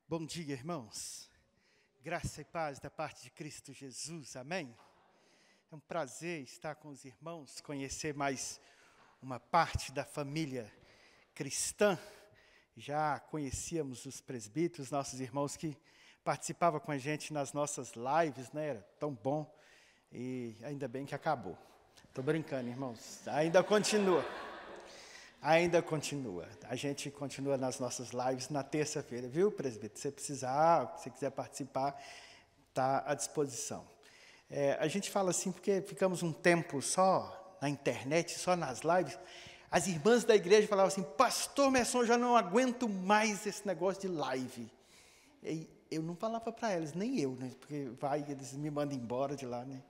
Bom dia, irmãos. Graça e paz da parte de Cristo Jesus, amém? É um prazer estar com os irmãos, conhecer mais uma parte da família cristã. Já conhecíamos os presbíteros, nossos irmãos que participavam com a gente nas nossas lives, né? Era tão bom e ainda bem que acabou. Estou brincando, irmãos, ainda continua. A gente continua nas nossas lives na terça-feira, viu, presbítero? Se você precisar, se quiser participar, está à disposição. A gente fala assim porque ficamos um tempo só na internet, só nas lives. As irmãs da igreja falavam assim: Pastor Messon, já não aguento mais esse negócio de live. E eu não falava para elas, nem eu, né? Porque eles me mandam embora de lá, né?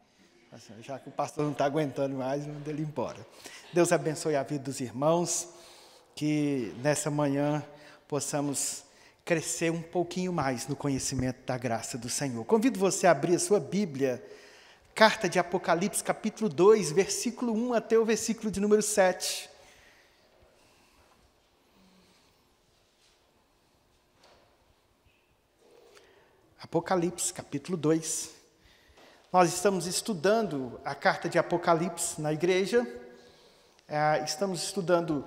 Já que o pastor não está aguentando mais, manda ele embora. Deus abençoe a vida dos irmãos, que nessa manhã possamos crescer um pouquinho mais no conhecimento da graça do Senhor. Convido você a abrir a sua Bíblia, carta de Apocalipse, capítulo 2, versículo 1 até o versículo de número 7. Apocalipse, capítulo 2. Nós estamos estudando a carta de Apocalipse na igreja, estamos estudando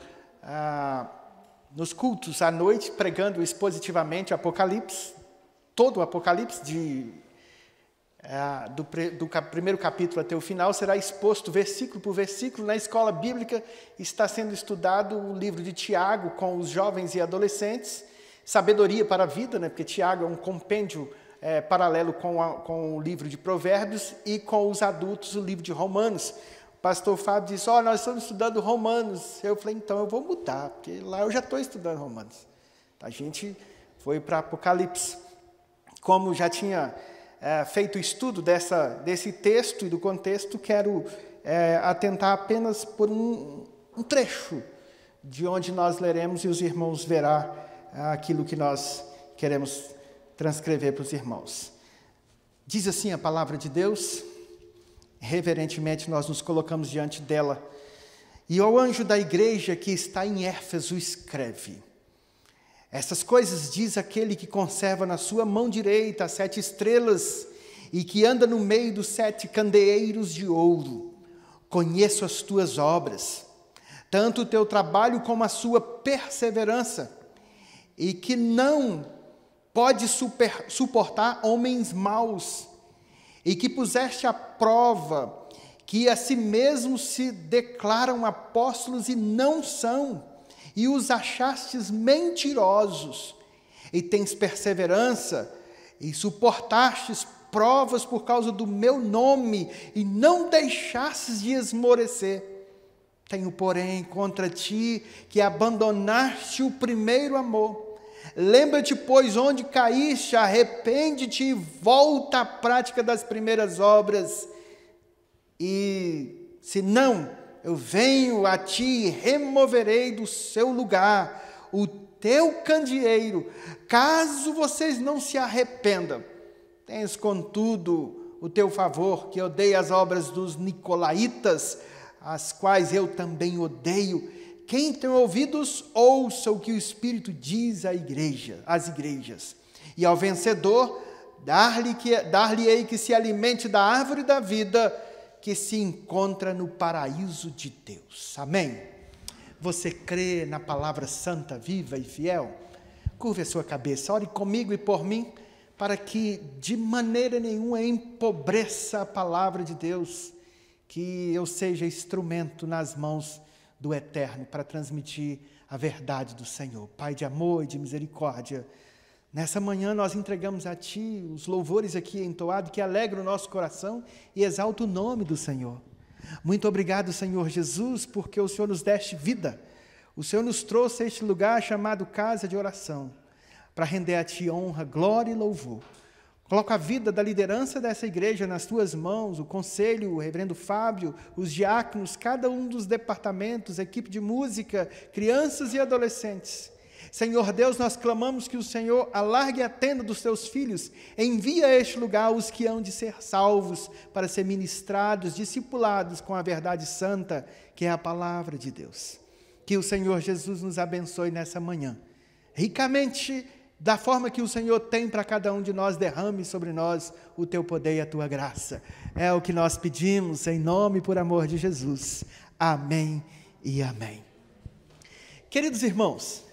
nos cultos à noite, pregando expositivamente Apocalipse, todo o Apocalipse, do primeiro capítulo até o final, será exposto versículo por versículo. Na escola bíblica está sendo estudado o livro de Tiago com os jovens e adolescentes, sabedoria para a vida, né? Porque Tiago é um compêndio paralelo com o livro de Provérbios, e com os adultos o livro de Romanos. O pastor Fábio disse: nós estamos estudando Romanos. Eu falei: então eu vou mudar, porque lá eu já estou estudando Romanos. A gente foi para Apocalipse. Como já tinha feito o estudo desse texto e do contexto, quero atentar apenas por um trecho de onde nós leremos, e os irmãos verão aquilo que nós queremos transcrever para os irmãos. Diz assim a palavra de Deus. Reverentemente nós nos colocamos diante dela. E ao anjo da igreja que está em Éfeso escreve: essas coisas diz aquele que conserva na sua mão direita as 7 estrelas e que anda no meio dos 7 candeeiros de ouro. Conheço as tuas obras, tanto o teu trabalho como a sua perseverança, e que não pode suportar homens maus, e que puseste à prova que a si mesmos se declaram apóstolos e não são, e os achastes mentirosos, e tens perseverança, e suportastes provas por causa do meu nome, e não deixastes de esmorecer. Tenho, porém, contra ti que abandonaste o primeiro amor. Lembra-te, pois, onde caíste, arrepende-te e volta à prática das primeiras obras. E, se não, eu venho a ti e removerei do seu lugar o teu candeeiro, caso vocês não se arrependam. Tens, contudo, o teu favor, que odeia as obras dos nicolaítas, as quais eu também odeio. Quem tem ouvidos, ouça o que o Espírito diz às igrejas. E ao vencedor, dar-lhe-ei que se alimente da árvore da vida, que se encontra no paraíso de Deus. Amém? Você crê na palavra santa, viva e fiel? Curve a sua cabeça, ore comigo e por mim, para que de maneira nenhuma empobreça a palavra de Deus, que eu seja instrumento nas mãos do Eterno para transmitir a verdade do Senhor. Pai de amor e de misericórdia, nessa manhã nós entregamos a Ti os louvores aqui entoados, que alegram o nosso coração e exalta o nome do Senhor. Muito obrigado, Senhor Jesus, porque o Senhor nos deste vida. O Senhor nos trouxe a este lugar chamado casa de oração, para render a Ti honra, glória e louvor. Coloco a vida da liderança dessa igreja nas Tuas mãos, o conselho, o reverendo Fábio, os diáconos, cada um dos departamentos, equipe de música, crianças e adolescentes. Senhor Deus, nós clamamos que o Senhor alargue a tenda dos Teus filhos, envie a este lugar os que hão de ser salvos, para ser ministrados, discipulados com a verdade santa, que é a palavra de Deus. Que o Senhor Jesus nos abençoe nessa manhã, ricamente da forma que o Senhor tem para cada um de nós, derrame sobre nós o teu poder e a tua graça. É o que nós pedimos, em nome e por amor de Jesus. Amém e amém. Queridos irmãos,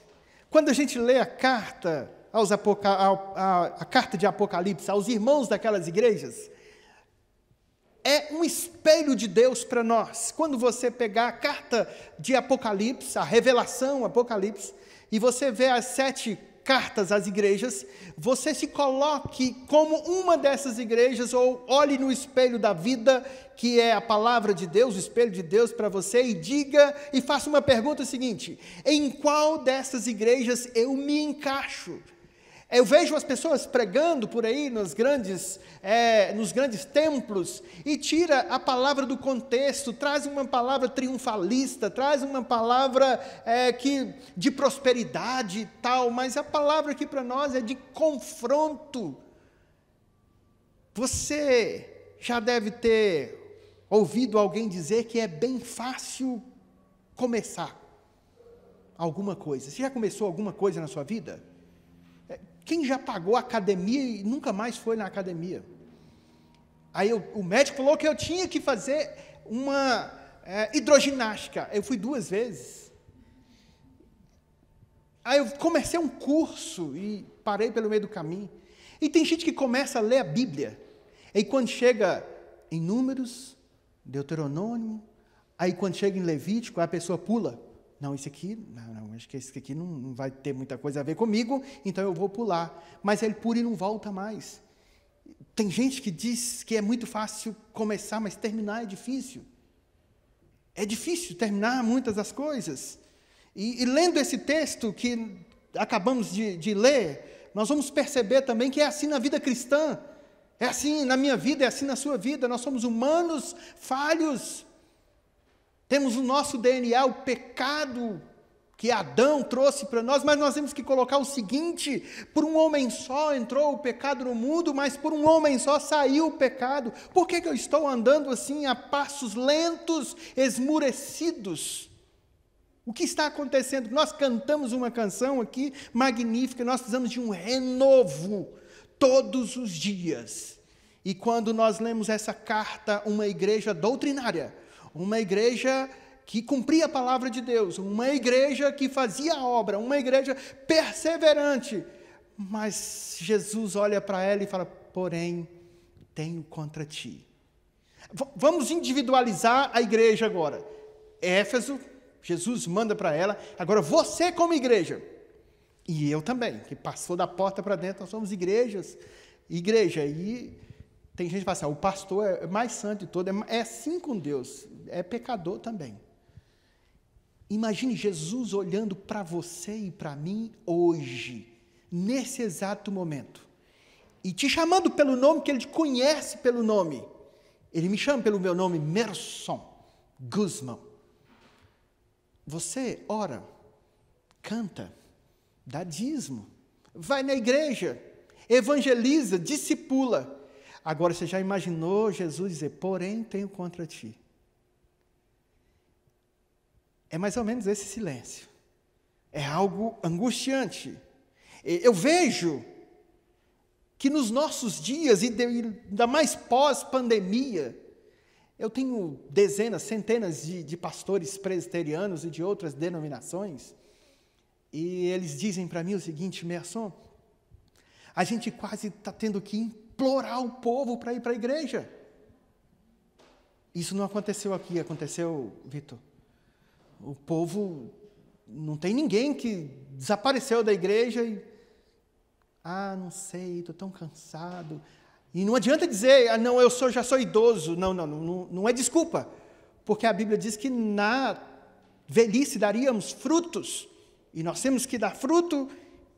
quando a gente lê a carta, a carta de Apocalipse aos irmãos daquelas igrejas, é um espelho de Deus para nós. Quando você pegar a carta de Apocalipse, a revelação Apocalipse, e você vê as 7 cartas às igrejas, você se coloque como uma dessas igrejas, ou olhe no espelho da vida, que é a palavra de Deus, o espelho de Deus para você, e diga, e faça uma pergunta seguinte: em qual dessas igrejas eu me encaixo? Eu vejo as pessoas pregando por aí nos grandes templos e tira a palavra do contexto, traz uma palavra triunfalista, traz uma palavra de prosperidade e tal, mas a palavra aqui para nós é de confronto. Você já deve ter ouvido alguém dizer que é bem fácil começar alguma coisa. Você já começou alguma coisa na sua vida? Quem já pagou academia e nunca mais foi na academia? Aí o médico falou que eu tinha que fazer uma hidroginástica. Eu fui 2 vezes. Aí eu comecei um curso e parei pelo meio do caminho. E tem gente que começa a ler a Bíblia. E quando chega em Números, Deuteronômio, aí quando chega em Levítico, a pessoa pula. Não, isso aqui, acho que esse aqui não vai ter muita coisa a ver comigo, então eu vou pular. Mas ele pula e não volta mais. Tem gente que diz que é muito fácil começar, mas terminar é difícil. É difícil terminar muitas das coisas. E lendo esse texto que acabamos de ler, nós vamos perceber também que é assim na vida cristã. É assim na minha vida, é assim na sua vida. Nós somos humanos, falhos. Temos o nosso DNA, o pecado que Adão trouxe para nós, mas nós temos que colocar o seguinte: por um homem só entrou o pecado no mundo, mas por um homem só saiu o pecado. Por que eu estou andando assim a passos lentos, esmurecidos? O que está acontecendo? Nós cantamos uma canção aqui magnífica, nós precisamos de um renovo todos os dias. E quando nós lemos essa carta, uma igreja doutrinária, uma igreja que cumpria a palavra de Deus, uma igreja que fazia a obra, uma igreja perseverante. Mas Jesus olha para ela e fala: porém, tenho contra ti. Vamos individualizar a igreja agora. Éfeso, Jesus manda para ela, agora você como igreja, e eu também, que passou da porta para dentro, nós somos igreja, e tem gente que fala assim: o pastor é mais santo de todo, é assim com Deus, é pecador também. Imagine Jesus olhando para você e para mim hoje, nesse exato momento, e te chamando pelo nome que Ele te conhece pelo nome. Ele me chama pelo meu nome, Merson Guzmão. Você ora, canta, dá dízimo, vai na igreja, evangeliza, discipula. Agora, você já imaginou Jesus dizer: porém, tenho contra ti? É mais ou menos esse silêncio. É algo angustiante. Eu vejo que nos nossos dias, e ainda mais pós-pandemia, eu tenho dezenas, centenas de pastores presbiterianos e de outras denominações, e eles dizem para mim o seguinte: Merson, a gente quase está tendo que implorar o povo para ir para a igreja. Isso não aconteceu aqui, aconteceu, Vitor. O povo, não tem ninguém que desapareceu da igreja e... não sei, estou tão cansado. E não adianta dizer: não, já sou idoso. Não é desculpa. Porque a Bíblia diz que na velhice daríamos frutos. E nós temos que dar fruto.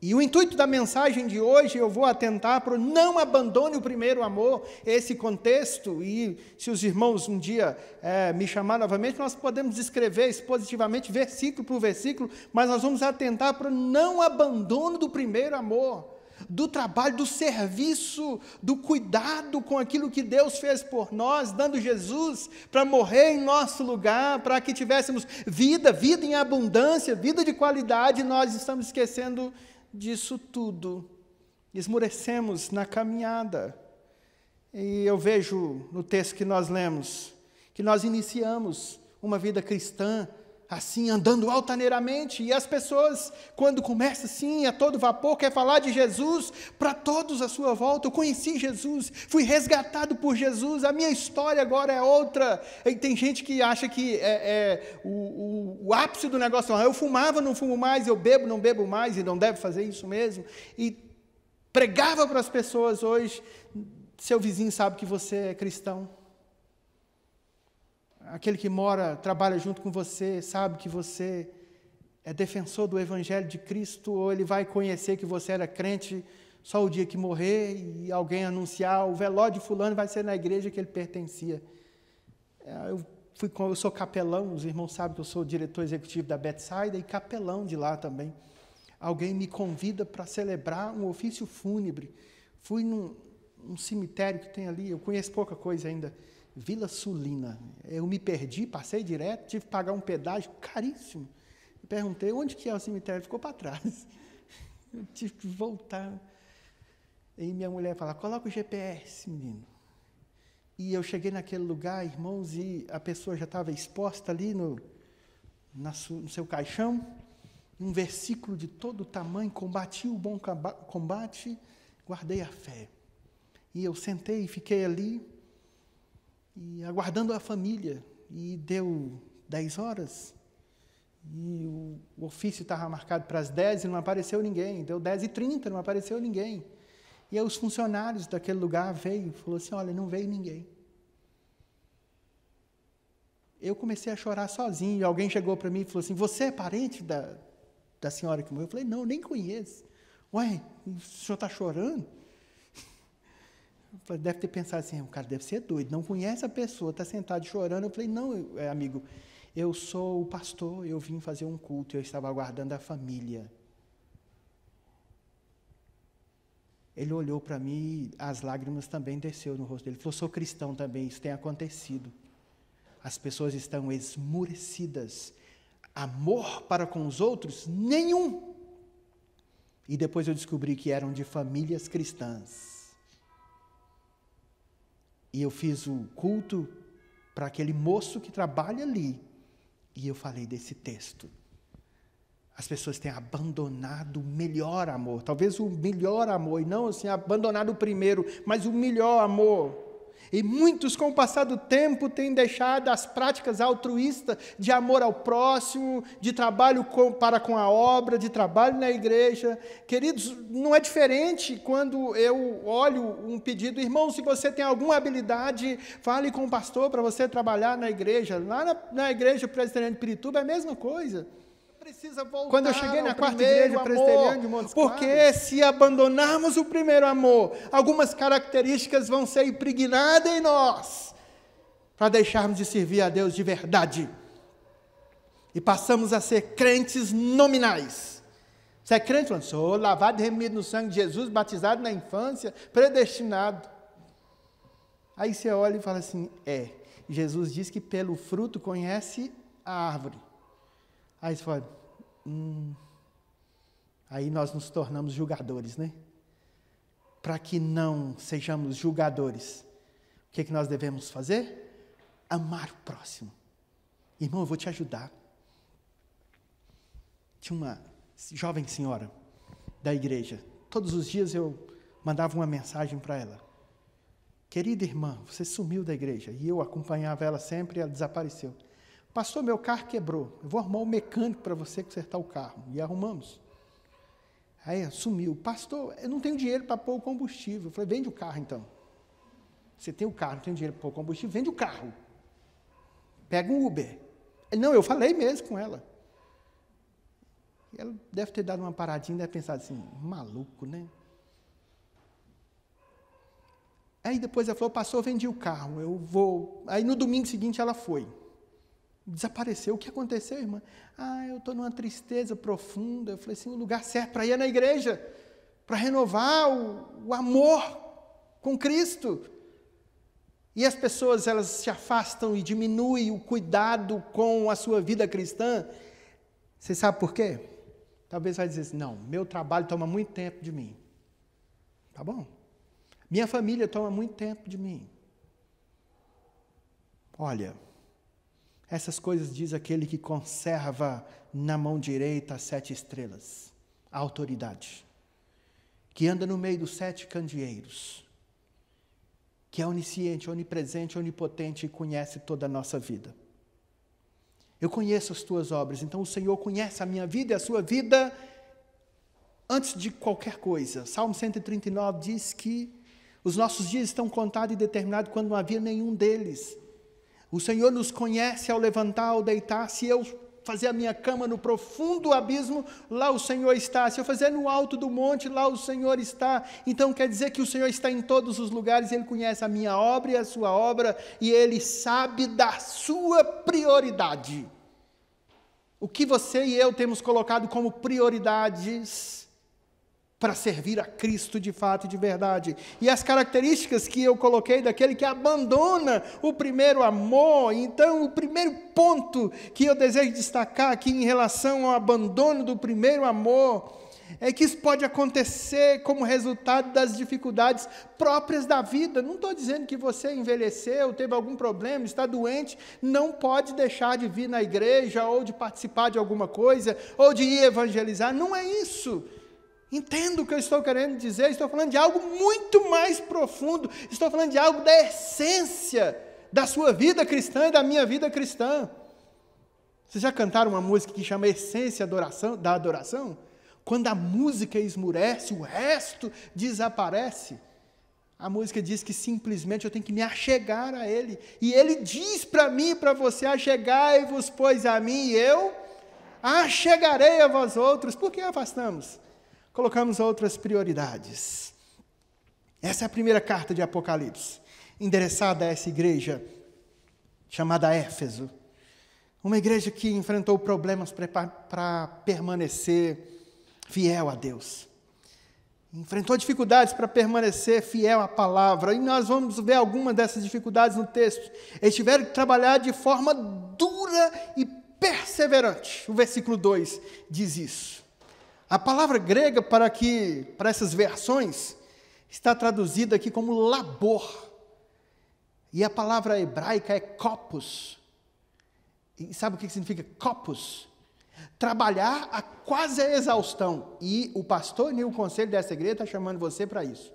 E o intuito da mensagem de hoje, eu vou atentar para não abandone o primeiro amor, esse contexto. E se os irmãos um dia me chamar novamente, nós podemos descrever expositivamente, versículo por versículo, mas nós vamos atentar para não abandono do primeiro amor, do trabalho, do serviço, do cuidado com aquilo que Deus fez por nós, dando Jesus para morrer em nosso lugar, para que tivéssemos vida em abundância, vida de qualidade. Nós estamos esquecendo disso tudo, esmorecemos na caminhada. E eu vejo no texto que nós lemos, que nós iniciamos uma vida cristã, assim, andando altaneiramente, e as pessoas, quando começam assim, a todo vapor, quer falar de Jesus para todos à sua volta. Eu conheci Jesus, fui resgatado por Jesus, a minha história agora é outra. E tem gente que acha que o ápice do negócio, eu fumava, não fumo mais, eu bebo, não bebo mais, e não deve fazer isso mesmo, e pregava para as pessoas hoje, seu vizinho sabe que você é cristão. Aquele que trabalha junto com você, sabe que você é defensor do Evangelho de Cristo, ou ele vai conhecer que você era crente só o dia que morrer e alguém anunciar, o velório de fulano vai ser na igreja que ele pertencia. Eu sou capelão, os irmãos sabem que eu sou diretor executivo da Bethsaida e capelão de lá também. Alguém me convida para celebrar um ofício fúnebre. Fui num cemitério que tem ali, eu conheço pouca coisa ainda, Vila Sulina. Eu me perdi, passei direto, tive que pagar um pedágio caríssimo. Eu perguntei, onde que é o cemitério? Ficou para trás. Eu tive que voltar. E minha mulher fala, coloca o GPS, menino. E eu cheguei naquele lugar, irmãos, e a pessoa já estava exposta ali no seu caixão, um versículo de todo tamanho, combati o bom combate, guardei a fé. E eu sentei e fiquei ali, e aguardando a família, e deu 10 horas, e o ofício estava marcado para as 10 e não apareceu ninguém, deu 10h30, não apareceu ninguém, e aí os funcionários daquele lugar veio e falou assim, olha, não veio ninguém. Eu comecei a chorar sozinho, e alguém chegou para mim e falou assim, você é parente da senhora que morreu? Eu falei, não, nem conheço. Ué, o senhor está chorando? Deve ter pensado assim, o cara deve ser doido, não conhece a pessoa, está sentado chorando. Eu falei, não, amigo, eu sou o pastor, eu vim fazer um culto, eu estava aguardando a família. Ele olhou para mim, as lágrimas também desceu no rosto dele. Ele falou, sou cristão também, isso tem acontecido. As pessoas estão esmurecidas. Amor para com os outros, nenhum. E depois eu descobri que eram de famílias cristãs. E eu fiz o culto para aquele moço que trabalha ali. E eu falei desse texto. As pessoas têm abandonado o melhor amor. Talvez o melhor amor. E não assim, abandonado o primeiro, mas o melhor amor. E muitos, com o passar do tempo, têm deixado as práticas altruístas de amor ao próximo, de trabalho para com a obra, de trabalho na igreja. Queridos, não é diferente quando eu olho um pedido. Irmão, se você tem alguma habilidade, fale com o pastor para você trabalhar na igreja. Lá na igreja presbiteriana de Pirituba é a mesma coisa. Quando eu cheguei na quarta igreja presbiteriana de Montes Claros, porque se abandonarmos o primeiro amor, algumas características vão ser impregnadas em nós, para deixarmos de servir a Deus de verdade. E passamos a ser crentes nominais. Você é crente? Falando, sou lavado e remido no sangue de Jesus, batizado na infância, predestinado. Aí você olha e fala assim, Jesus diz que pelo fruto conhece a árvore. Aí você fala, aí nós nos tornamos julgadores, né? Para que não sejamos julgadores, o que nós devemos fazer? Amar o próximo. Irmão, eu vou te ajudar. Tinha uma jovem senhora da igreja. Todos os dias eu mandava uma mensagem para ela. Querida irmã, você sumiu da igreja. E eu acompanhava ela sempre e ela desapareceu. Pastor, meu carro quebrou. Eu vou arrumar um mecânico para você consertar o carro. E arrumamos. Aí sumiu. Pastor, eu não tenho dinheiro para pôr o combustível. Eu falei, vende o carro então. Você tem o carro, não tem dinheiro para pôr o combustível, vende o carro. Pega um Uber. Não, eu falei mesmo com ela. E ela deve ter dado uma paradinha, deve pensar assim, maluco, né? Aí depois ela falou, pastor, eu vendi o carro, eu vou... Aí no domingo seguinte ela foi. Desapareceu. O que aconteceu, irmã? Eu estou numa tristeza profunda. Eu falei assim, o lugar certo para ir é na igreja, para renovar o amor com Cristo. E as pessoas, elas se afastam e diminuem o cuidado com a sua vida cristã. Você sabe por quê? Talvez vai dizer assim, não, meu trabalho toma muito tempo de mim. Tá bom. Minha família toma muito tempo de mim. Olha, essas coisas diz aquele que conserva na mão direita as 7 estrelas, a autoridade, que anda no meio dos 7 candeeiros, que é onisciente, onipresente, onipotente e conhece toda a nossa vida. Eu conheço as tuas obras, então o Senhor conhece a minha vida e a sua vida antes de qualquer coisa. Salmo 139 diz que os nossos dias estão contados e determinados quando não havia nenhum deles. O Senhor nos conhece ao levantar, ao deitar. Se eu fazer a minha cama no profundo abismo, lá o Senhor está. Se eu fazer no alto do monte, lá o Senhor está. Então quer dizer que o Senhor está em todos os lugares, Ele conhece a minha obra e a sua obra, e Ele sabe da sua prioridade. O que você e eu temos colocado como prioridades para servir a Cristo de fato e de verdade. E as características que eu coloquei daquele que abandona o primeiro amor. Então, o primeiro ponto que eu desejo destacar aqui em relação ao abandono do primeiro amor é que isso pode acontecer como resultado das dificuldades próprias da vida. Não estou dizendo que você envelheceu, teve algum problema, está doente, não pode deixar de vir na igreja, ou de participar de alguma coisa, ou de ir evangelizar. Não é isso. Entendo o que eu estou querendo dizer, estou falando de algo muito mais profundo, estou falando de algo da essência da sua vida cristã e da minha vida cristã. Vocês já cantaram uma música que chama Essência da Adoração? Quando a música esmurece, o resto desaparece. A música diz que simplesmente eu tenho que me achegar a Ele. E Ele diz para mim e para você, achegai-vos, pois, a mim, e eu achegarei a vós outros. Por que afastamos? Colocamos outras prioridades. Essa é a primeira carta de Apocalipse, endereçada a essa igreja chamada Éfeso. Uma igreja que enfrentou problemas para permanecer fiel a Deus. Enfrentou dificuldades para permanecer fiel à palavra. E nós vamos ver algumas dessas dificuldades no texto. Eles tiveram que trabalhar de forma dura e perseverante. O versículo 2 diz isso. A palavra grega para essas versões está traduzida aqui como labor. E a palavra hebraica é kopos. E sabe o que significa kopos? Trabalhar a quase a exaustão. E o pastor e o conselho dessa igreja está chamando você para isso.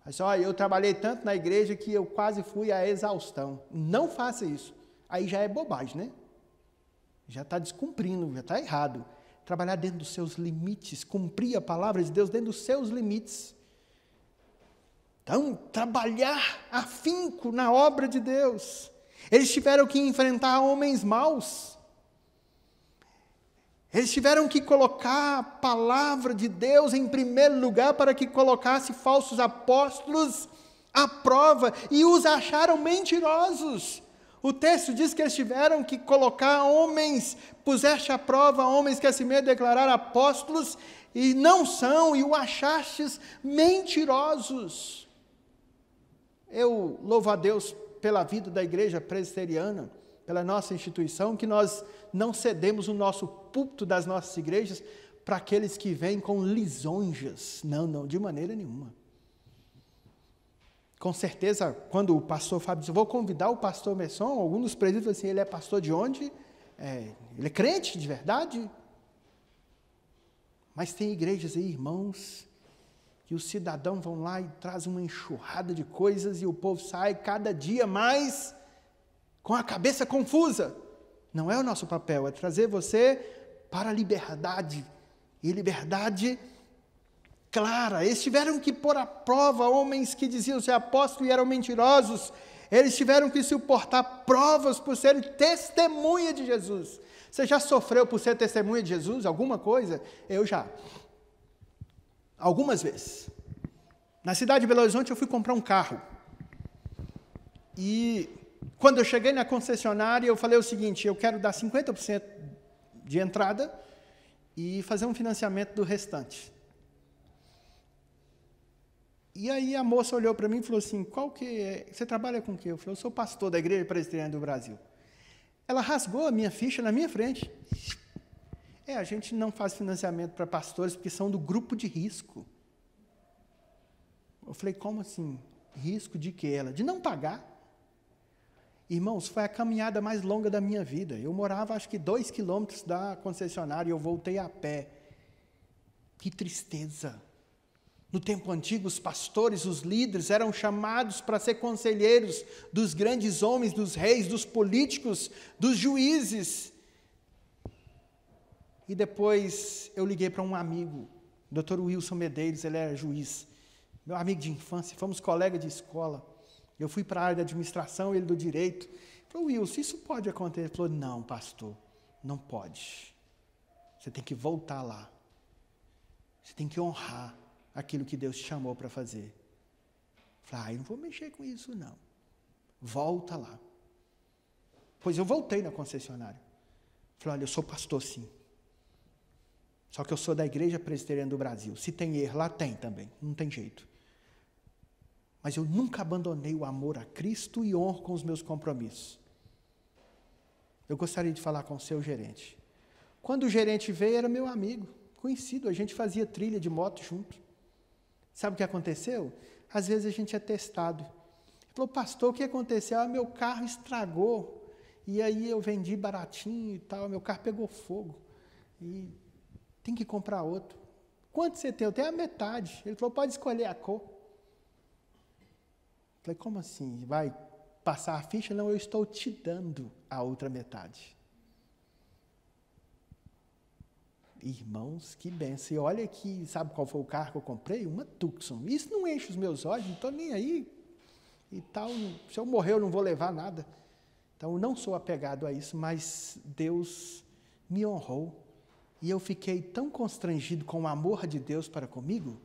Mas, olha, eu trabalhei tanto na igreja que eu quase fui à exaustão. Não faça isso. Aí já é bobagem, né? Já está descumprindo, já está errado. Trabalhar dentro dos seus limites, cumprir a palavra de Deus dentro dos seus limites. Então, trabalhar afinco na obra de Deus. Eles tiveram que enfrentar homens maus. Eles tiveram que colocar a palavra de Deus em primeiro lugar para que colocasse falsos apóstolos à prova e os acharam mentirosos. O texto diz que eles tiveram que colocar homens, puseste à prova homens que a si mesmo declararam apóstolos e não são, e o achastes mentirosos. Eu louvo a Deus pela vida da igreja presbiteriana, pela nossa instituição, que nós não cedemos o nosso púlpito das nossas igrejas para aqueles que vêm com lisonjas. Não, de maneira nenhuma. Com certeza, quando o pastor Fábio disse, eu vou convidar o pastor Messon, alguns dos presbíteros falam assim, ele é pastor de onde? Ele é crente de verdade? Mas tem igrejas aí, irmãos, que os cidadãos vão lá e trazem uma enxurrada de coisas e o povo sai cada dia mais com a cabeça confusa. Não é o nosso papel, é trazer você para a liberdade. E liberdade clara. Eles tiveram que pôr à prova homens que diziam ser apóstolos e eram mentirosos. Eles tiveram que suportar provas por serem testemunha de Jesus. Você já sofreu por ser testemunha de Jesus? Alguma coisa? Eu já. Algumas vezes. Na cidade de Belo Horizonte eu fui comprar um carro. E quando eu cheguei na concessionária eu falei o seguinte, eu quero dar 50% de entrada e fazer um financiamento do restante. E aí a moça olhou para mim e falou assim, você trabalha com o quê? Eu falei, eu sou pastor da Igreja Presbiteriana do Brasil. Ela rasgou a minha ficha na minha frente. A gente não faz financiamento para pastores porque são do grupo de risco. Eu falei, como assim? Risco de quê? Ela, de não pagar. Irmãos, foi a caminhada mais longa da minha vida. Eu morava, acho que 2 quilômetros da concessionária e eu voltei a pé. Que tristeza. No tempo antigo, os pastores, os líderes, eram chamados para ser conselheiros dos grandes homens, dos reis, dos políticos, dos juízes. E depois eu liguei para um amigo, o Dr. Wilson Medeiros, ele era juiz, meu amigo de infância, fomos colegas de escola. Eu fui para a área da administração, ele do direito. Ele falou, Wilson, isso pode acontecer? Ele falou, não, pastor, não pode. Você tem que voltar lá. Você tem que honrar aquilo que Deus te chamou para fazer. Eu falei, eu não vou mexer com isso, não. Volta lá. Pois eu voltei na concessionária. Falei, olha, eu sou pastor sim. Só que eu sou da Igreja Presbiteriana do Brasil. Se tem erro, lá tem também. Não tem jeito. Mas eu nunca abandonei o amor a Cristo e honro com os meus compromissos. Eu gostaria de falar com o seu gerente. Quando o gerente veio, era meu amigo, conhecido. A gente fazia trilha de moto junto. Sabe o que aconteceu? Às vezes a gente é testado. Ele falou, pastor, o que aconteceu? Meu carro estragou. E aí eu vendi baratinho e tal. Meu carro pegou fogo. E tem que comprar outro. Quanto você tem? Eu tenho a metade. Ele falou, pode escolher a cor. Eu falei, como assim? Vai passar a ficha? Não, eu estou te dando a outra metade. Irmãos, que bênção. E olha aqui, sabe qual foi o carro que eu comprei? Uma Tucson. Isso não enche os meus olhos, não estou nem aí. E tal, se eu morrer eu não vou levar nada. Então eu não sou apegado a isso, mas Deus me honrou. E eu fiquei tão constrangido com o amor de Deus para comigo,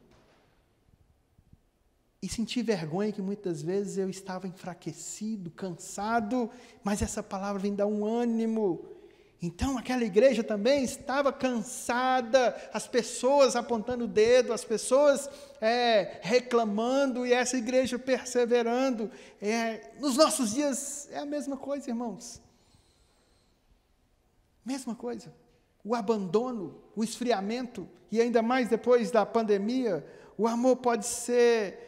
e senti vergonha que muitas vezes eu estava enfraquecido, cansado, mas essa palavra vem dar um ânimo. Então aquela igreja também estava cansada, as pessoas apontando o dedo, as pessoas reclamando, e essa igreja perseverando. Nos nossos dias é a mesma coisa, irmãos. Mesma coisa. O abandono, o esfriamento, e ainda mais depois da pandemia, o amor pode ser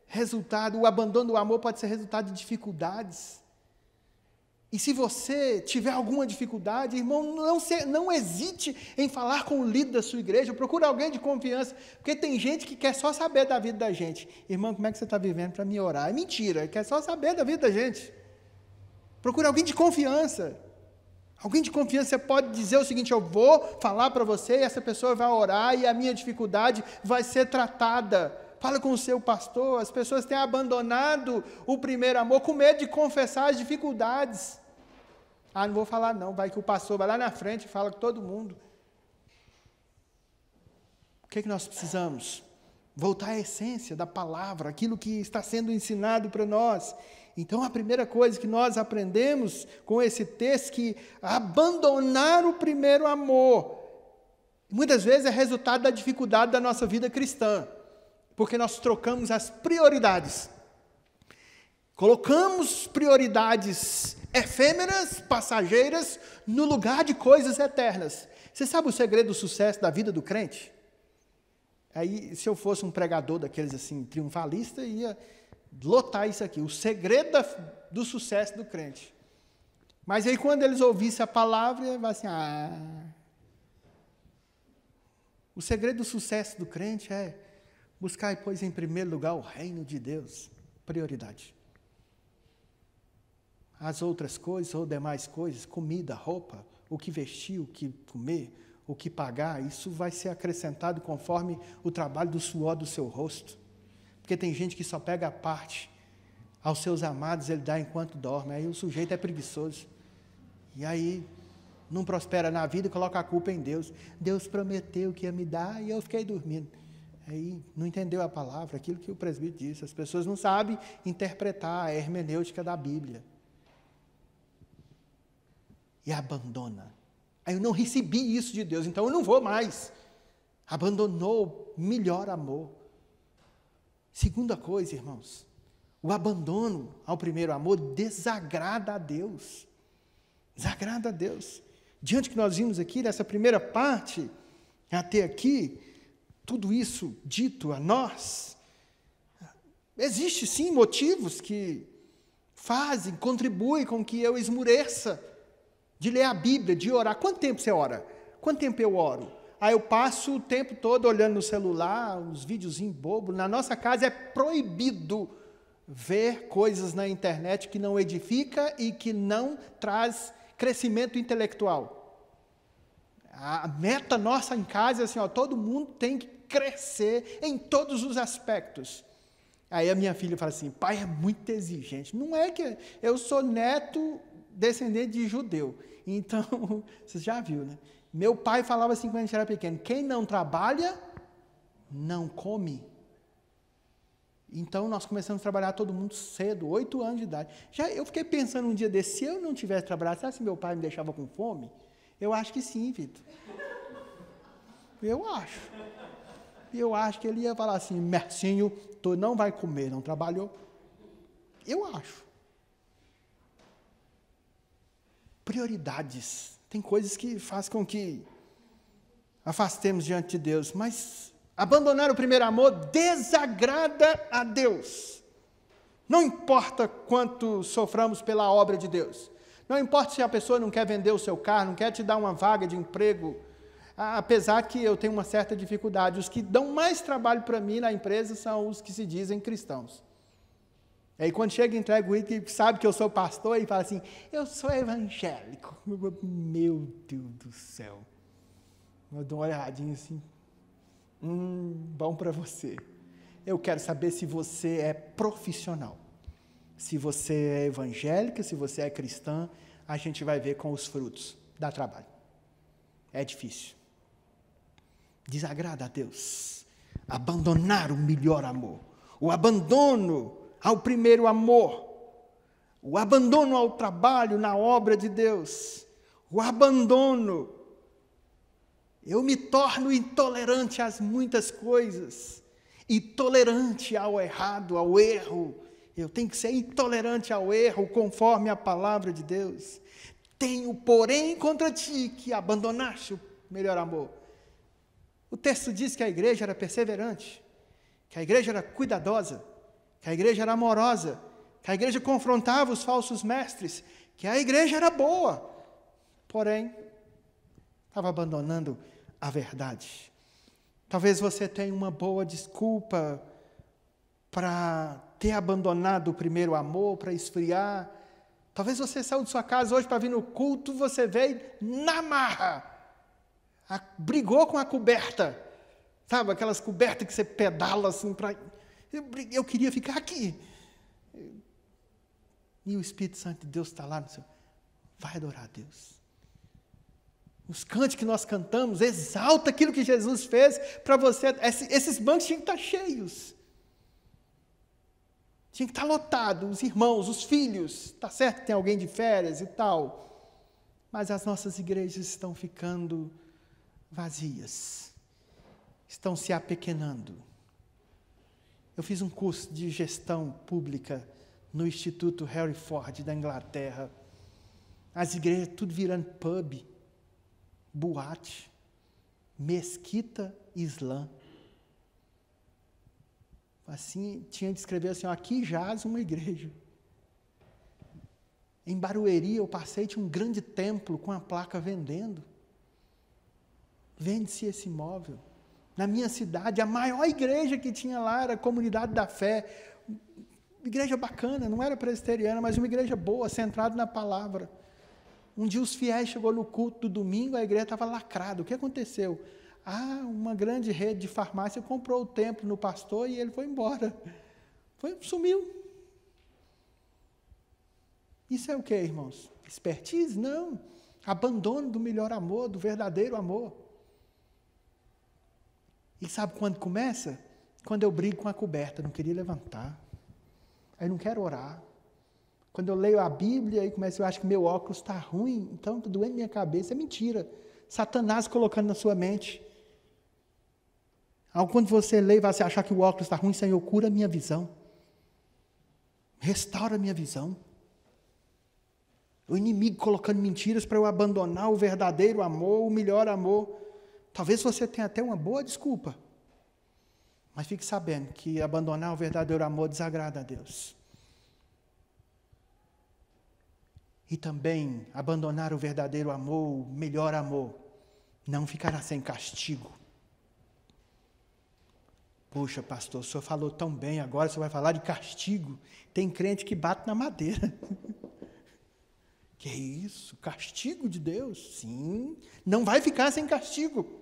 resultado, o abandono do amor pode ser resultado de dificuldades. E se você tiver alguma dificuldade, irmão, não hesite em falar com o líder da sua igreja, procure alguém de confiança, porque tem gente que quer só saber da vida da gente. Irmão, como é que você está vivendo para me orar? É mentira, ele quer só saber da vida da gente. Procure alguém de confiança. Alguém de confiança, você pode dizer o seguinte, eu vou falar para você, e essa pessoa vai orar, e a minha dificuldade vai ser tratada. Fala com o seu pastor. As pessoas têm abandonado o primeiro amor com medo de confessar as dificuldades. Não vou falar não, vai que o pastor vai lá na frente e fala com todo mundo. O que nós precisamos? Voltar à essência da palavra, aquilo que está sendo ensinado para nós. Então, a primeira coisa que nós aprendemos com esse texto, que abandonar o primeiro amor, muitas vezes é resultado da dificuldade da nossa vida cristã, porque nós trocamos as prioridades. Colocamos prioridades efêmeras, passageiras, no lugar de coisas eternas. Você sabe o segredo do sucesso da vida do crente? Aí, se eu fosse um pregador daqueles assim, triunfalista, ia lotar isso aqui, o segredo do sucesso do crente. Mas aí quando eles ouvissem a palavra, eles vão assim, o segredo do sucesso do crente é buscar, pois, em primeiro lugar o reino de Deus, prioridade. As outras coisas ou demais coisas, comida, roupa, o que vestir, o que comer, o que pagar, isso vai ser acrescentado conforme o trabalho do suor do seu rosto. Porque tem gente que só pega a parte, aos seus amados ele dá enquanto dorme, aí o sujeito é preguiçoso. E aí não prospera na vida e coloca a culpa em Deus. Deus prometeu que ia me dar e eu fiquei dormindo. Aí não entendeu a palavra, aquilo que o presbítero disse. As pessoas não sabem interpretar a hermenêutica da Bíblia. E abandona. Aí eu não recebi isso de Deus, então eu não vou mais. Abandonou o melhor amor. Segunda coisa, irmãos, o abandono ao primeiro amor desagrada a Deus. Desagrada a Deus. Diante do que nós vimos aqui, nessa primeira parte, até aqui, tudo isso dito a nós, existe sim motivos que fazem, contribuem com que eu esmoreça de ler a Bíblia, de orar. Quanto tempo você ora? Quanto tempo eu oro? Eu passo o tempo todo olhando no celular, uns videozinhos bobos. Na nossa casa é proibido ver coisas na internet que não edifica e que não traz crescimento intelectual. A meta nossa em casa é assim, todo mundo tem que crescer em todos os aspectos. Aí a minha filha fala assim, pai é muito exigente. Não é que eu sou neto descendente de judeu. Então, você já viu, né? Meu pai falava assim quando a gente era pequeno, quem não trabalha, não come. Então, nós começamos a trabalhar todo mundo cedo, 8 anos de idade. Eu fiquei pensando um dia desse, se eu não tivesse trabalhado, será que meu pai me deixava com fome? Eu acho que sim, Vitor. Eu acho que ele ia falar assim, Mercinho, tu não vai comer, não trabalhou? Eu acho. Prioridades. Tem coisas que fazem com que afastemos diante de Deus, mas abandonar o primeiro amor desagrada a Deus. Não importa quanto soframos pela obra de Deus. Não importa se a pessoa não quer vender o seu carro, não quer te dar uma vaga de emprego, apesar que eu tenho uma certa dificuldade. Os que dão mais trabalho para mim na empresa são os que se dizem cristãos. Aí quando chega e entrega o item, sabe que eu sou pastor, e fala assim, eu sou evangélico. Meu Deus do céu. Eu dou uma olhadinha assim, bom para você. Eu quero saber se você é profissional. Se você é evangélica, se você é cristã, a gente vai ver com os frutos. Dá trabalho. É difícil. Desagrada a Deus. Abandonar o melhor amor. O abandono ao primeiro amor, o abandono ao trabalho na obra de Deus, o abandono, eu me torno intolerante às muitas coisas, intolerante ao errado, ao erro, eu tenho que ser intolerante ao erro, conforme a palavra de Deus. Tenho, porém, contra ti que abandonaste o melhor amor. O texto diz que a igreja era perseverante, que a igreja era cuidadosa, que a igreja era amorosa, que a igreja confrontava os falsos mestres, que a igreja era boa, porém, estava abandonando a verdade. Talvez você tenha uma boa desculpa para ter abandonado o primeiro amor, para esfriar. Talvez você saiu de sua casa hoje para vir no culto, você veio na marra, brigou com a coberta, sabe, aquelas cobertas que você pedala assim para... Eu queria ficar aqui. E o Espírito Santo de Deus está lá no seu... Vai adorar a Deus. Os cantos que nós cantamos, exalta aquilo que Jesus fez para você. Esses bancos tinham que estar cheios. Tinha que estar lotado, os irmãos, os filhos. Está certo que tem alguém de férias e tal. Mas as nossas igrejas estão ficando vazias. Estão se apequenando. Eu fiz um curso de gestão pública no Instituto Henry Ford da Inglaterra. As igrejas tudo virando pub, boate, mesquita islã. Assim, tinha de escrever assim, aqui jaz uma igreja. Em Barueri eu passei, tinha um grande templo com a placa vendendo. Vende-se esse imóvel. Na minha cidade, a maior igreja que tinha lá era a Comunidade da Fé. Igreja bacana, não era presbiteriana, mas uma igreja boa, centrada na palavra. Um dia os fiéis chegou no culto do domingo, a igreja estava lacrada. O que aconteceu? Uma grande rede de farmácia comprou o templo no pastor e ele foi embora. Sumiu. Isso é o que, irmãos? Expertise? Não. Abandono do melhor amor, do verdadeiro amor. E sabe quando começa? Quando eu brigo com a coberta, não queria levantar. Aí não quero orar. Quando eu leio a Bíblia e começo, eu acho que meu óculos está ruim, então está doendo minha cabeça. É mentira. Satanás colocando na sua mente. Quando você lê e vai achar que o óculos está ruim, Senhor, cura a minha visão. Restaura a minha visão. O inimigo colocando mentiras para eu abandonar o verdadeiro amor, o melhor amor. Talvez você tenha até uma boa desculpa. Mas fique sabendo que abandonar o verdadeiro amor desagrada a Deus. E também abandonar o verdadeiro amor, o melhor amor, não ficará sem castigo. Puxa, pastor, o senhor falou tão bem, agora o senhor vai falar de castigo. Tem crente que bate na madeira. Que isso? Castigo de Deus? Sim, não vai ficar sem castigo.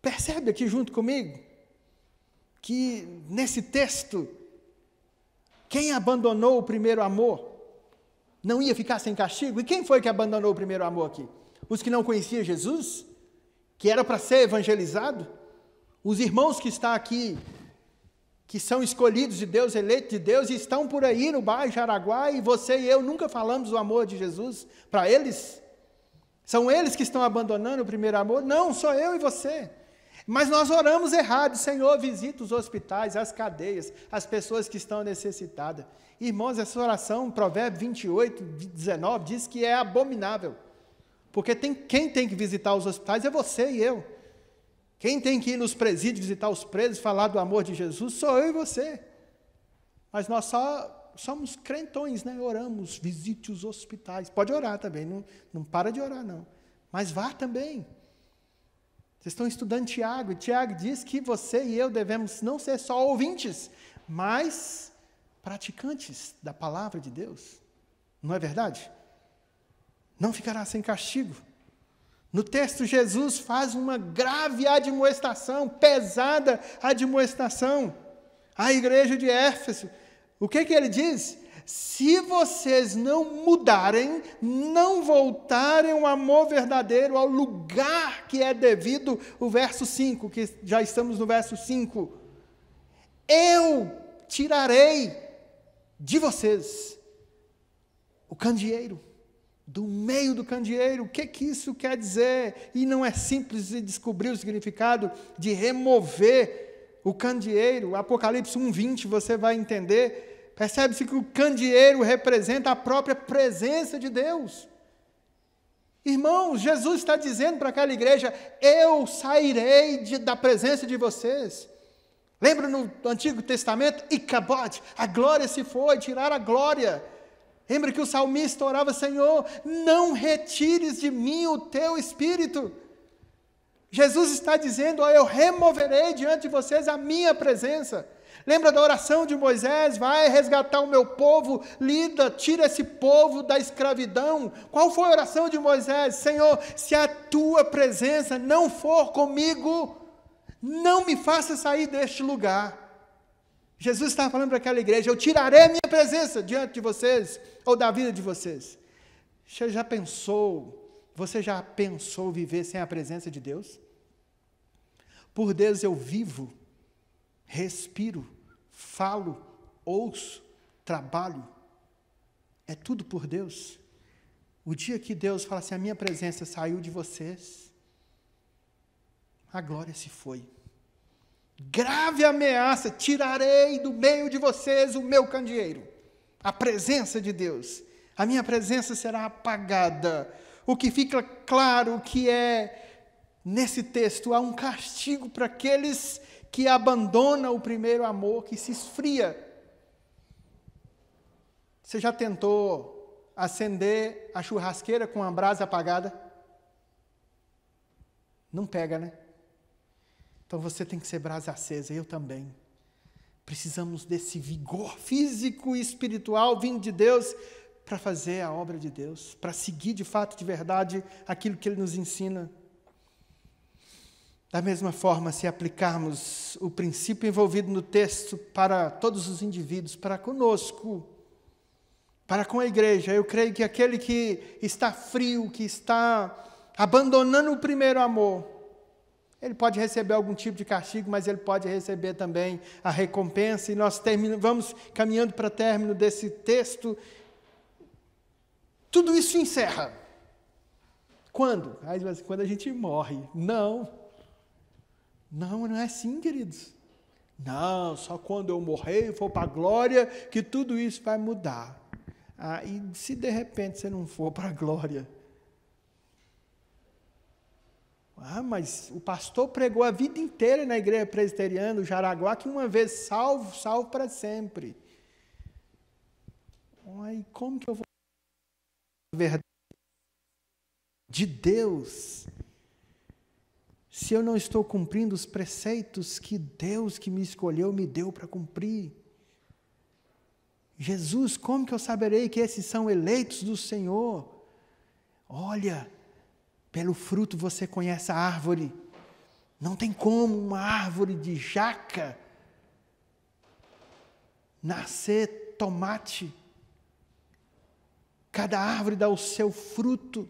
Percebe aqui junto comigo que nesse texto, quem abandonou o primeiro amor não ia ficar sem castigo? E quem foi que abandonou o primeiro amor aqui? Os que não conheciam Jesus? Que era para ser evangelizado? Os irmãos que estão aqui, que são escolhidos de Deus, eleitos de Deus, e estão por aí no bairro Jaraguá, e você e eu nunca falamos do amor de Jesus para eles? São eles que estão abandonando o primeiro amor? Não, sou eu e você. Mas nós oramos errado. Senhor, visita os hospitais, as cadeias, as pessoas que estão necessitadas. Irmãos, essa oração, Provérbios 28, 19, diz que é abominável. Porque quem tem que visitar os hospitais é você e eu. Quem tem que ir nos presídios, visitar os presos, falar do amor de Jesus, sou eu e você. Mas nós só somos crentões, né? Oramos, visite os hospitais. Pode orar também, não para de orar, não. Mas vá também. Vocês estão estudando Tiago, e Tiago diz que você e eu devemos não ser só ouvintes, mas praticantes da palavra de Deus. Não é verdade? Não ficará sem castigo. No texto, Jesus faz uma grave admoestação, pesada admoestação à igreja de Éfeso. O que ele diz? Se vocês não mudarem, não voltarem ao amor verdadeiro, ao lugar que é devido, o verso 5, que já estamos no verso 5, eu tirarei de vocês o candeeiro. Do meio do candeeiro, o que isso quer dizer? E não é simples de descobrir o significado de remover o candeeiro. Apocalipse 1:20, você vai entender. Percebe-se que o candeeiro representa a própria presença de Deus. Irmãos, Jesus está dizendo para aquela igreja, eu sairei da presença de vocês. Lembra no Antigo Testamento? Icabod, a glória se foi, tiraram a glória. Lembra que o salmista orava, Senhor, não retires de mim o teu espírito. Jesus está dizendo, eu removerei diante de vocês a minha presença. Lembra da oração de Moisés? Vai resgatar o meu povo, lida, tira esse povo da escravidão. Qual foi a oração de Moisés? Senhor, se a tua presença não for comigo, não me faça sair deste lugar. Jesus estava falando para aquela igreja, eu tirarei a minha presença diante de vocês, ou da vida de vocês. Você já pensou viver sem a presença de Deus? Por Deus eu vivo, respiro, falo, ouço, trabalho. É tudo por Deus. O dia que Deus fala assim, a minha presença saiu de vocês, a glória se foi. Grave ameaça, tirarei do meio de vocês o meu candeeiro. A presença de Deus. A minha presença será apagada. O que fica claro que nesse texto, há um castigo para aqueles que abandonam o primeiro amor, que se esfria. Você já tentou acender a churrasqueira com a brasa apagada? Não pega, né? Então você tem que ser brasa acesa, eu também. Precisamos desse vigor físico e espiritual vindo de Deus para fazer a obra de Deus, para seguir de fato, de verdade, aquilo que Ele nos ensina. Da mesma forma, se aplicarmos o princípio envolvido no texto para todos os indivíduos, para conosco, para com a igreja, eu creio que aquele que está frio, que está abandonando o primeiro amor, ele pode receber algum tipo de castigo, mas ele pode receber também a recompensa. E nós vamos caminhando para o término desse texto. Tudo isso encerra. Quando? Quando a gente morre. Não é assim, queridos. Não, só quando eu morrer e for para a glória que tudo isso vai mudar. E se de repente você não for para a glória? Mas o pastor pregou a vida inteira na igreja presbiteriana do Jaraguá que uma vez salvo, salvo para sempre. Como que eu vou a verdade de Deus se eu não estou cumprindo os preceitos que Deus que me escolheu me deu para cumprir? Jesus, como que eu saberei que esses são eleitos do Senhor? Olha, pelo fruto você conhece a árvore. Não tem como uma árvore de jaca nascer tomate. Cada árvore dá o seu fruto.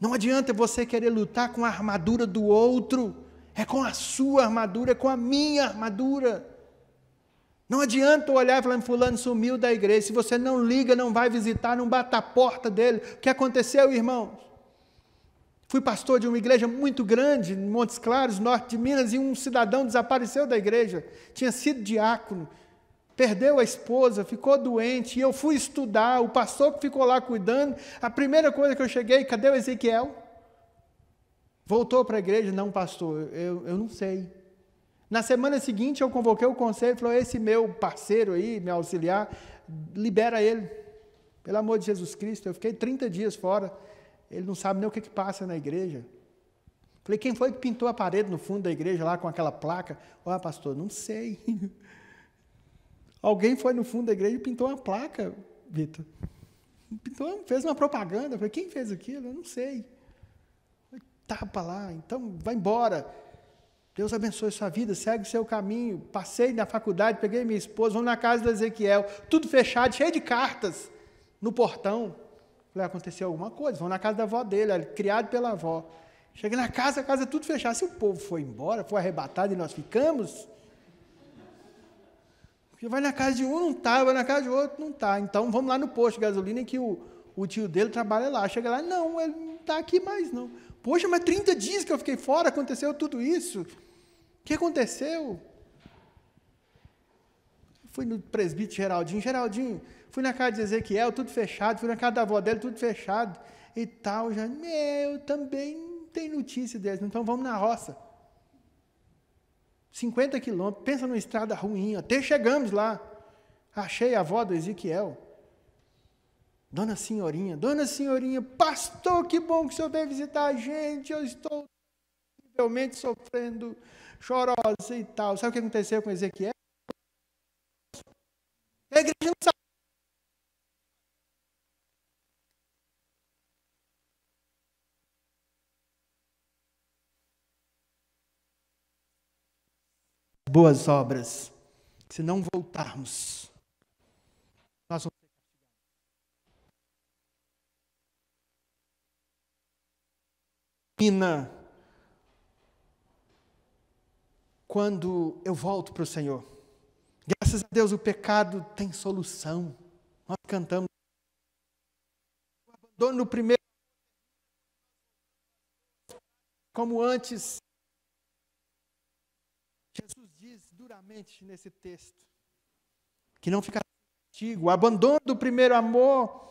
Não adianta você querer lutar com a armadura do outro. É com a sua armadura, é com a minha armadura. Não adianta olhar e falar, fulano sumiu da igreja. Se você não liga, não vai visitar, não bate a porta dele. O que aconteceu, irmãos? Fui pastor de uma igreja muito grande, em Montes Claros, norte de Minas, e um cidadão desapareceu da igreja. Tinha sido diácono, perdeu a esposa, ficou doente, e eu fui estudar. O pastor que ficou lá cuidando, a primeira coisa que eu cheguei, cadê o Ezequiel? Voltou para a igreja? Não, pastor, eu não sei. Na semana seguinte, eu convoquei o conselho e falei, esse meu parceiro aí, meu auxiliar, libera ele, pelo amor de Jesus Cristo. Eu fiquei 30 dias fora, ele não sabe nem o que passa na igreja. Falei, quem foi que pintou a parede no fundo da igreja, lá com aquela placa? Pastor, não sei. Alguém foi no fundo da igreja e pintou uma placa, Vitor. Fez uma propaganda. Eu falei, quem fez aquilo? Eu não sei. Tapa lá, então vai embora. Deus abençoe sua vida, segue o seu caminho. Passei na faculdade, peguei minha esposa, vamos na casa do Ezequiel, tudo fechado, cheio de cartas no portão. Falei, aconteceu alguma coisa, vamos na casa da avó dele, criado pela avó. Cheguei na casa, a casa tudo fechado. Se o povo foi embora, foi arrebatado e nós ficamos, vai na casa de um, não está, vai na casa de outro, não está. Então vamos lá no posto de gasolina que o tio dele trabalha lá. Chega lá, não, ele não está aqui mais não. Poxa, mas 30 dias que eu fiquei fora, aconteceu tudo isso. O que aconteceu? Fui no presbítero Geraldinho, fui na casa de Ezequiel, tudo fechado, fui na casa da avó dele, tudo fechado e tal. Eu também não tenho notícia deles, então vamos na roça. 50 quilômetros, pensa numa estrada ruim, até chegamos lá. Achei a avó do Ezequiel. Dona Senhorinha, pastor, que bom que o senhor veio visitar a gente, eu estou terrivelmente sofrendo, chorosa e tal. Sabe o que aconteceu com Ezequiel? A igreja não sabe. Boas obras, se não voltarmos, nós vamos ser castigados. Quando eu volto para o Senhor, graças a Deus o pecado tem solução. Nós cantamos. O abandono no primeiro, como antes. Jesus diz duramente nesse texto que não ficará castigo. O abandono do primeiro amor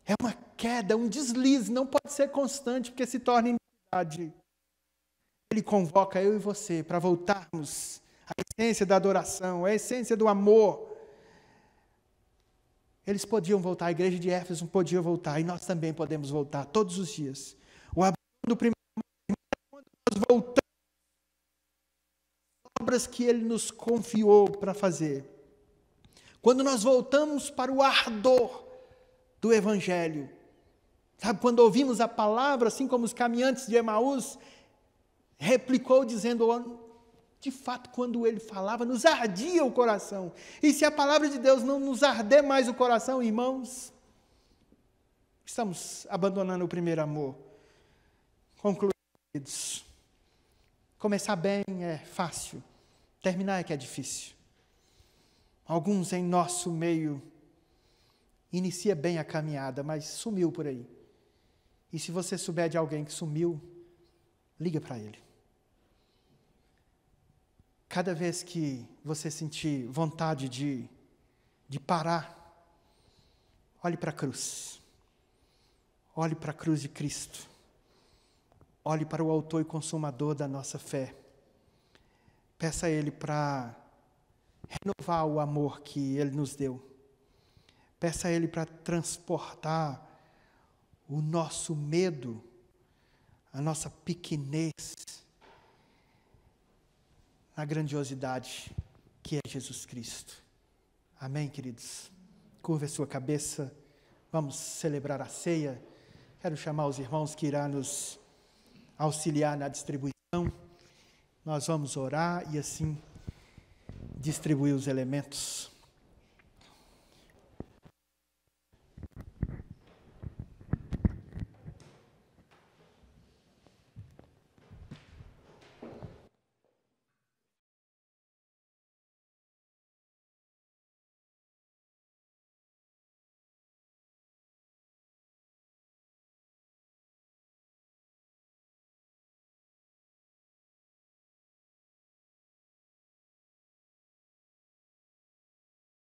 é uma queda, um deslize, não pode ser constante, porque se torna iniquidade. Ele convoca eu e você para voltarmos à essência da adoração, à essência do amor. Eles podiam voltar, a igreja de Éfeso podia voltar, e nós também podemos voltar todos os dias. O abandono do primeiro amor, quando nós voltamos às obras que Ele nos confiou para fazer. Quando nós voltamos para o ardor do Evangelho. Sabe, quando ouvimos a palavra, assim como os caminhantes de Emaús, replicou dizendo, de fato, quando ele falava, nos ardia o coração. E se a palavra de Deus não nos arder mais o coração, irmãos, estamos abandonando o primeiro amor. Concluídos. Começar bem é fácil, terminar é que é difícil. Alguns em nosso meio inicia bem a caminhada, mas sumiu por aí. E se você souber de alguém que sumiu, liga para ele. Cada vez que você sentir vontade de parar, Olhe para a cruz. Olhe para a cruz de Cristo. Olhe para o autor e consumador da nossa fé. Peça a Ele para renovar o amor que Ele nos deu. Peça a Ele para transportar o nosso medo, a nossa pequenez, na grandiosidade que é Jesus Cristo. Amém, queridos? Curva a sua cabeça, vamos celebrar a ceia. Quero chamar os irmãos que irão nos auxiliar na distribuição. Nós vamos orar e assim distribuir os elementos.